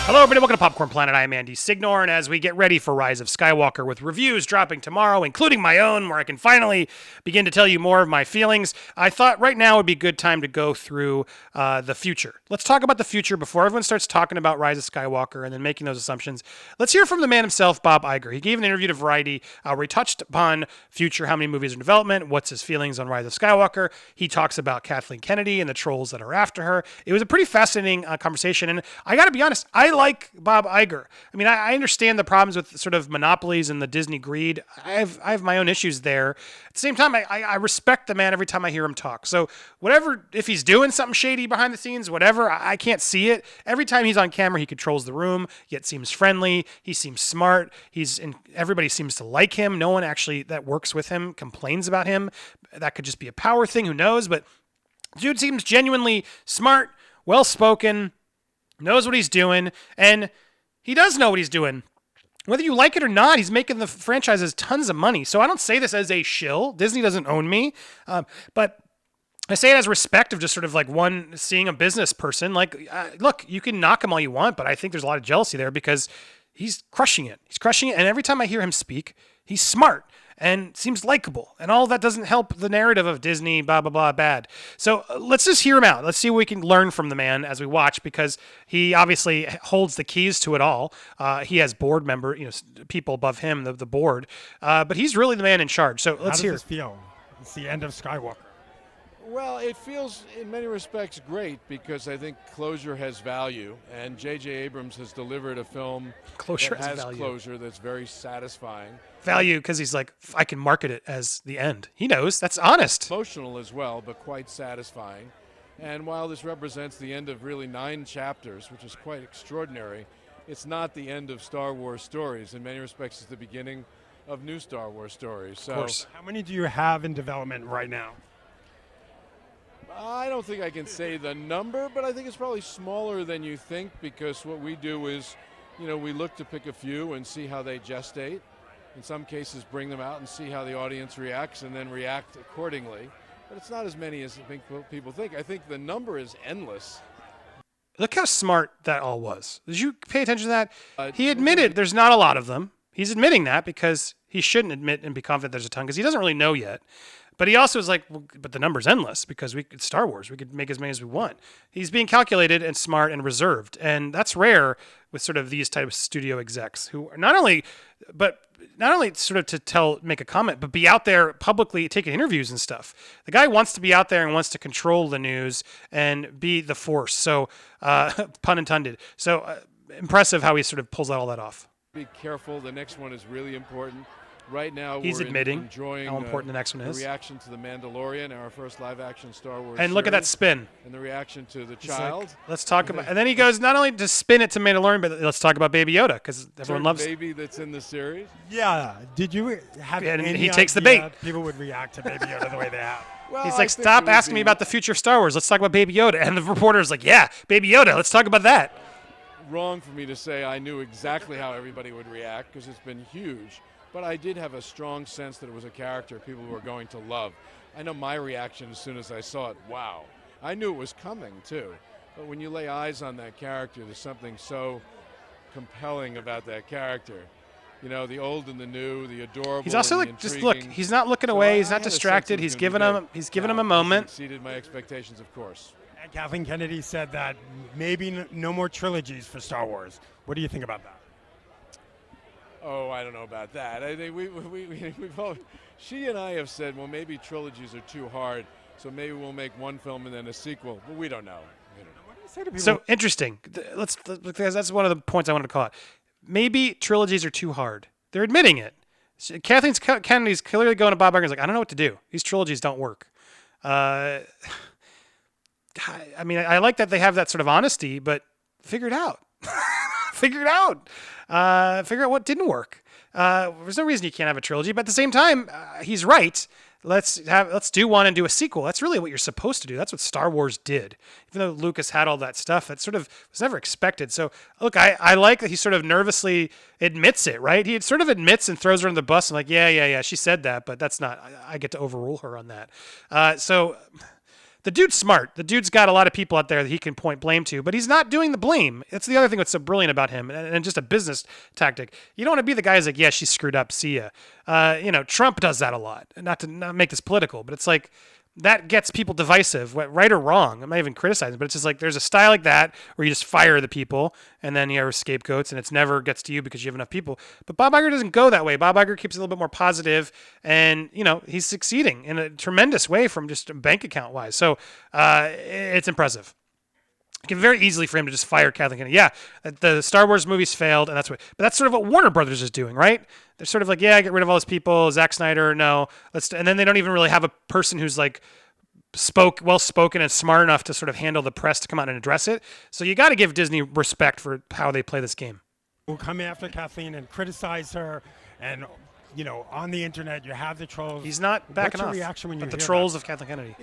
Hello, everybody. Welcome to Popcorn Planet. I am Andy Signor, and as we get ready for Rise of Skywalker with reviews dropping tomorrow, including my own, where I can finally begin to tell you more of my feelings, I thought right now would be a good time to go through the future. Let's talk about the future before everyone starts talking about Rise of Skywalker and then making those assumptions. Let's hear from the man himself, Bob Iger. He gave an interview to Variety where he touched upon future, how many movies are in development, what's his feelings on Rise of Skywalker. He talks about Kathleen Kennedy and the trolls that are after her. It was a pretty fascinating conversation, and I got to be honest, I like Bob Iger. I mean, I understand the problems with sort of monopolies and the Disney greed. I have my own issues there. At the same time, I respect the man every time I hear him talk. So whatever, if he's doing something shady behind the scenes, whatever, I can't see it. Every time he's on camera, he controls the room, yet seems friendly. He seems smart. Everybody seems to like him. No one actually that works with him complains about him. That could just be a power thing. Who knows? But dude seems genuinely smart, well-spoken, knows what he's doing, and he does know what he's doing. Whether you like it or not, he's making the franchises tons of money. So I don't say this as a shill. Disney doesn't own me. But I say it as respect of just sort of like seeing a business person. Like, look, you can knock him all you want, but I think there's a lot of jealousy there because he's crushing it. He's crushing it. And every time I hear him speak, he's smart and seems likable. And all that doesn't help the narrative of Disney, blah, blah, blah, bad. So let's just hear him out. Let's see what we can learn from the man as we watch, because he obviously holds the keys to it all. He has board people above him, the board. But he's really the man in charge. So let's hear. How does this feel? It's the end of Skywalker. Well, it feels in many respects great because I think closure has value, and J.J. Abrams has delivered a film Closure that has has value. closure that's very satisfying. Value because he's like, I can market it as the end. He knows. That's honest. Emotional as well, but quite satisfying. And while this represents the end of really 9 chapters, which is quite extraordinary, it's not the end of Star Wars stories. In many respects, it's the beginning of new Star Wars stories. So, Of course. How many do you have in development right now? I don't think I can say the number, but I think it's probably smaller than you think, because what we do is, we look to pick a few and see how they gestate. In some cases, bring them out and see how the audience reacts and then react accordingly. But it's not as many as I think people think. I think the number is endless. Look how smart that all was. Did you pay attention to that? He admitted there's not a lot of them. He's admitting that because he shouldn't admit and be confident there's a ton, because he doesn't really know yet. But he also is like, well, but the number's endless because it's Star Wars. We could make as many as we want. He's being calculated and smart and reserved. And that's rare with sort of these type of studio execs who are not only sort of to make a comment, but be out there publicly taking interviews and stuff. The guy wants to be out there and wants to control the news and be the force. So, pun intended. So impressive how he sort of pulls all that off. Be careful. The next one is really important. Right now, He's we're admitting enjoying how important the next one is. The reaction to The Mandalorian, our first live-action Star Wars And look at that series, spin. and the reaction to the He's child. like, let's talk about. And then he goes not only to spin it to Mandalorian, but let's talk about Baby Yoda because everyone loves. Baby that's in the series. Yeah. Did you have And any he takes the idea bait. people would react to Baby Yoda the way they have? Well, He's I like, think stop it would asking me be about the future of Star Wars. Let's talk about Baby Yoda. And the reporter's like, yeah, Baby Yoda. Let's talk about that. Wrong for me to say I knew exactly how everybody would react because it's been huge. But I did have a strong sense that it was a character people were going to love. I know my reaction as soon as I saw it, wow. I knew it was coming, too. But when you lay eyes on that character, there's something so compelling about that character. The old and the new, the adorable. He's also and the like, just intriguing. look, he's not looking So away. I He's not had a sense distracted. it was He's gonna be giving him a This moment. exceeded my expectations, of course. And Kathleen Kennedy said that maybe no more trilogies for Star Wars. What do you think about that? Oh, I don't know about that. I think we've all, she and I have said, well, maybe trilogies are too hard, so maybe we'll make one film and then a sequel. But we don't know. What do you say to people? So interesting. Because that's one of the points I wanted to call out. Maybe trilogies are too hard. They're admitting it. Kathleen Kennedy's clearly going to Bob Iger and is like, I don't know what to do. These trilogies don't work. I mean, I like that they have that sort of honesty, but figure it out. Figure it out. Figure out what didn't work. There's no reason you can't have a trilogy, but at the same time, he's right. Let's do one and do a sequel. That's really what you're supposed to do. That's what Star Wars did. Even though Lucas had all that stuff, it sort of was never expected. So look, I like that he sort of nervously admits it, right? He sort of admits and throws her on the bus and like, yeah, she said that, but that's not, I get to overrule her on that. So The dude's smart. The dude's got a lot of people out there that he can point blame to, but he's not doing the blame. That's the other thing that's so brilliant about him, and just a business tactic. You don't want to be the guy who's like, yeah, she screwed up, see ya. Trump does that a lot. Not to not make this political, but it's like, that gets people divisive, right or wrong. I'm not even criticizing, but it's just like there's a style like that where you just fire the people and then you have scapegoats and it never gets to you because you have enough people. But Bob Iger doesn't go that way. Bob Iger keeps it a little bit more positive, and he's succeeding in a tremendous way from just bank account wise. So it's impressive. It can very easily for him to just fire Kathleen Kennedy. Yeah, the Star Wars movies failed, and but that's sort of what Warner Brothers is doing, right? They're sort of like, yeah, get rid of all those people. Zack Snyder, no, and then they don't even really have a person who's like well spoken and smart enough to sort of handle the press to come out and address it. So you got to give Disney respect for how they play this game. We'll come after Kathleen and criticize her, and on the internet you have the trolls. He's not backing off. What's your reaction when you hear the hear trolls that? of Kathleen Kennedy?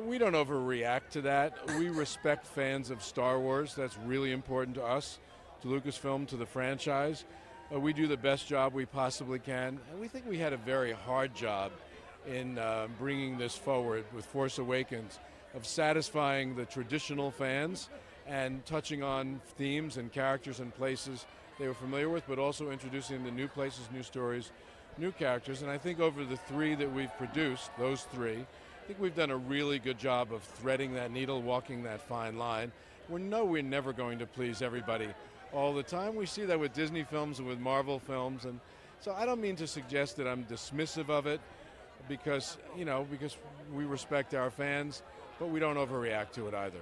We don't overreact to that. We respect fans of Star Wars. That's really important to us, to Lucasfilm, to the franchise. We do the best job we possibly can, and we think we had a very hard job in bringing this forward with Force Awakens, of satisfying the traditional fans and touching on themes and characters and places they were familiar with, but also introducing the new places, new stories, new characters. And I think over the three that we've produced, those three, I think we've done a really good job of threading that needle, walking that fine line. We're never going to please everybody all the time. We see that with Disney films and with Marvel films. And so I don't mean to suggest that I'm dismissive of it because we respect our fans, but we don't overreact to it either.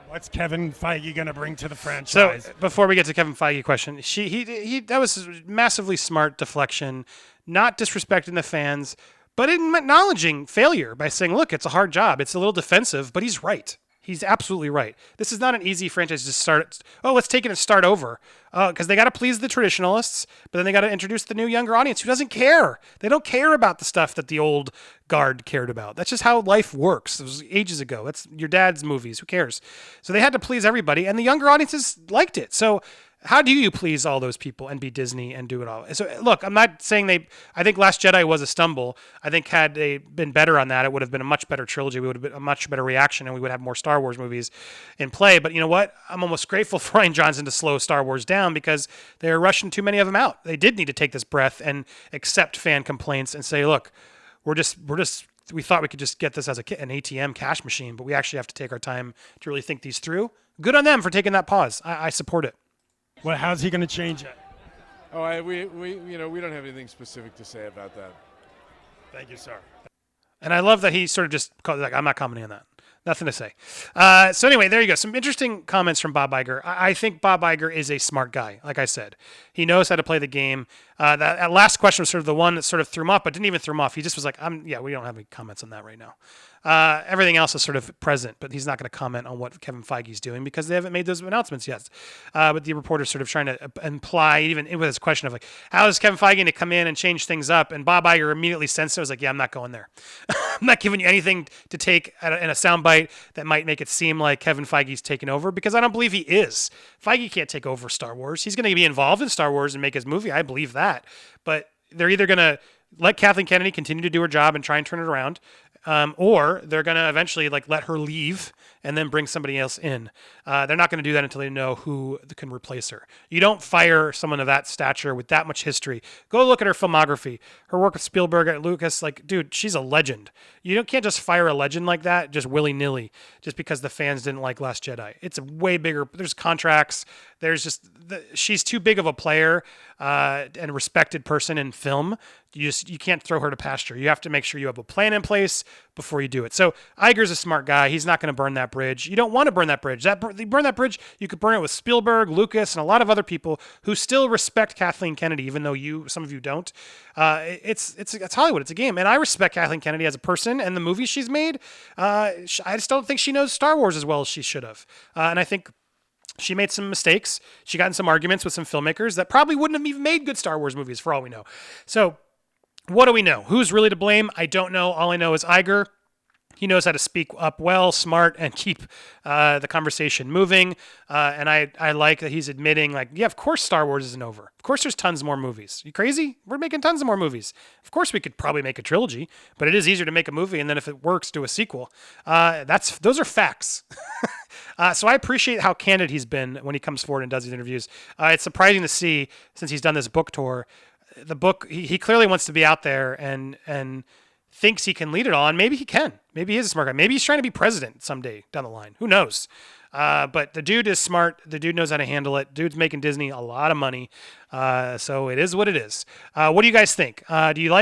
What's Kevin Feige going to bring to the franchise? So before we get to Kevin Feige question, that was massively smart deflection, not disrespecting the fans, but acknowledging failure by saying, look, it's a hard job. It's a little defensive, but he's right. He's absolutely right. This is not an easy franchise to start. Oh, let's take it and start over. Because they got to please the traditionalists, but then they got to introduce the new younger audience who doesn't care. They don't care about the stuff that the old guard cared about. That's just how life works. It was ages ago. That's your dad's movies. Who cares? So they had to please everybody, and the younger audiences liked it. So how do you please all those people and be Disney and do it all? So look, I'm not saying I think Last Jedi was a stumble. I think had they been better on that, it would have been a much better trilogy. We would have been a much better reaction, and we would have more Star Wars movies in play. But you know what? I'm almost grateful for Rian Johnson to slow Star Wars down because they were rushing too many of them out. They did need to take this breath and accept fan complaints and say, look, we thought we could just get this as an ATM cash machine, but we actually have to take our time to really think these through. Good on them for taking that pause. I support it. Well, how's he going to change it? We don't have anything specific to say about that. Thank you, sir. And I love that he sort of just called like, I'm not commenting on that. Nothing to say. So anyway, there you go. Some interesting comments from Bob Iger. I think Bob Iger is a smart guy. Like I said, he knows how to play the game. That last question was sort of the one that sort of threw him off, but didn't even throw him off. He just was like, we don't have any comments on that right now. Everything else is sort of present, but he's not going to comment on what Kevin Feige's doing because they haven't made those announcements yet. But the reporter's sort of trying to imply, even with his question of like, how is Kevin Feige going to come in and change things up? And Bob Iger immediately sensed it. Was like, yeah, I'm not going there. I'm not giving you anything to take in a soundbite that might make it seem like Kevin Feige's taken over because I don't believe he is. Feige can't take over Star Wars. He's going to be involved in Star Wars and make his movie. I believe that. But they're either going to let Kathleen Kennedy continue to do her job and try and turn it around, or they're going to eventually let her leave and then bring somebody else in. They're not going to do that until they know who can replace her. You don't fire someone of that stature with that much history. Go look at her filmography. Her work with Spielberg at Lucas, dude, she's a legend. You can't just fire a legend like that just willy-nilly just because the fans didn't like Last Jedi. It's a way bigger. There's contracts. There's she's too big of a player and a respected person in film. You can't throw her to pasture. You have to make sure you have a plan in place before you do it. So Iger's a smart guy. He's not going to burn that bridge. You don't want to burn that bridge. You burn that bridge, you could burn it with Spielberg, Lucas, and a lot of other people who still respect Kathleen Kennedy, even though some of you don't. It's Hollywood. It's a game, and I respect Kathleen Kennedy as a person and the movies she's made. I just don't think she knows Star Wars as well as she should have, and I think she made some mistakes. She got in some arguments with some filmmakers that probably wouldn't have even made good Star Wars movies for all we know. So what do we know? Who's really to blame? I don't know. All I know is Iger. He knows how to speak up well, smart, and keep the conversation moving. And I like that he's admitting, like, yeah, of course Star Wars isn't over. Of course there's tons more movies. You crazy? We're making tons of more movies. Of course we could probably make a trilogy, but it is easier to make a movie and then if it works, do a sequel. Those are facts. So I appreciate how candid he's been when he comes forward and does these interviews. It's surprising to see, since he's done this book tour, the book, he clearly wants to be out there and thinks he can lead it all, and maybe he can. Maybe he is a smart guy. Maybe he's trying to be president someday down the line. Who knows? But the dude is smart. The dude knows how to handle it. Dude's making Disney a lot of money. So it is what it is. What do you guys think? Are you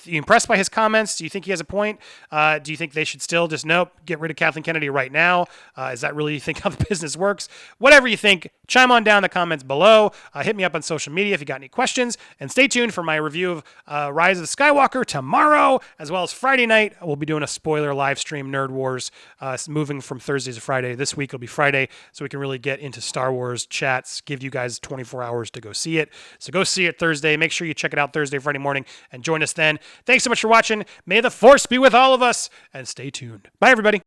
impressed by his comments? Do you think he has a point? Do you think they should still just, nope, get rid of Kathleen Kennedy right now? Is that really, you think, how the business works? Whatever you think, chime on down in the comments below. Hit me up on social media if you got any questions. And stay tuned for my review of Rise of Skywalker tomorrow, as well as Friday night. We'll be doing a spoiler live stream, Nerd Wars, moving from Thursdays to Friday. This week it'll be Friday, so we can really get into Star Wars chats, give you guys 24 hours to go see it. So go see it Thursday. Make sure you check it out Thursday, Friday morning, and join us then. Thanks so much for watching. May the Force be with all of us, and stay tuned. Bye, everybody.